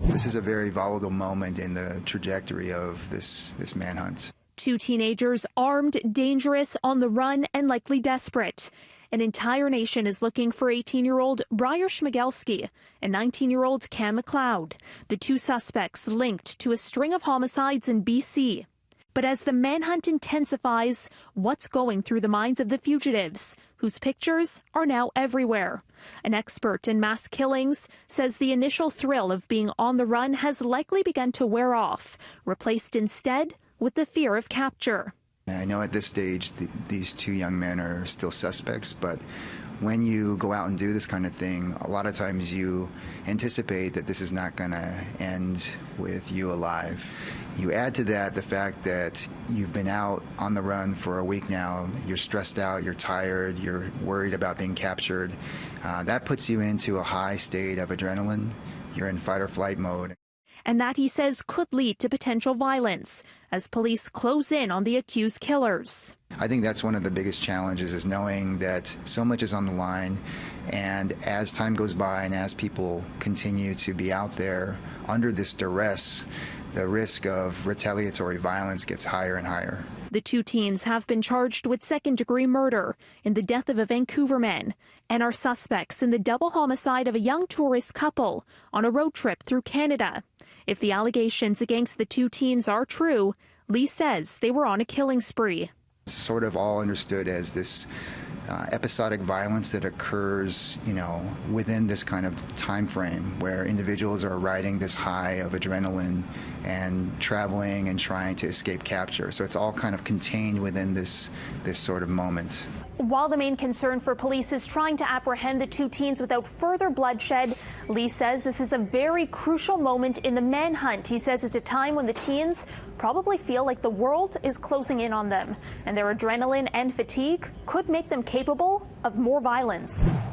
This is a very volatile moment in the trajectory of this manhunt. Two teenagers armed, dangerous, on the run, and likely desperate. An entire nation is looking for 18-year-old Briar Schmigelski and 19-year-old Cam McLeod, the two suspects linked to a string of homicides in BC. But as the manhunt intensifies, what's going through the minds of the fugitives, whose pictures are now everywhere? An expert in mass killings says the initial thrill of being on the run has likely begun to wear off, replaced instead with the fear of capture. I know at this stage these two young men are still suspects, but when you go out and do this kind of thing, a lot of times you anticipate that this is not going to end with you alive. You add to that the fact that you've been out on the run for a week now, you're stressed out, you're tired, you're worried about being captured. That puts you into a high state of adrenaline. You're in fight or flight mode. And that, he says, could lead to potential violence as police close in on the accused killers. I think that's one of the biggest challenges, is knowing that so much is on the line, and as time goes by and as people continue to be out there under this duress, the risk of retaliatory violence gets higher and higher. The two teens have been charged with second-degree murder in the death of a Vancouver man and are suspects in the double homicide of a young tourist couple on a road trip through Canada. If the allegations against the two teens are true, Lee says they were on a killing spree. It's sort of all understood as this episodic violence that occurs, within this kind of time frame where individuals are riding this high of adrenaline and traveling and trying to escape capture. So it's all kind of contained within this sort of moment. While the main concern for police is trying to apprehend the two teens without further bloodshed, Lee says this is a very crucial moment in the manhunt. He says it's a time when the teens probably feel like the world is closing in on them, and their adrenaline and fatigue could make them capable of more violence.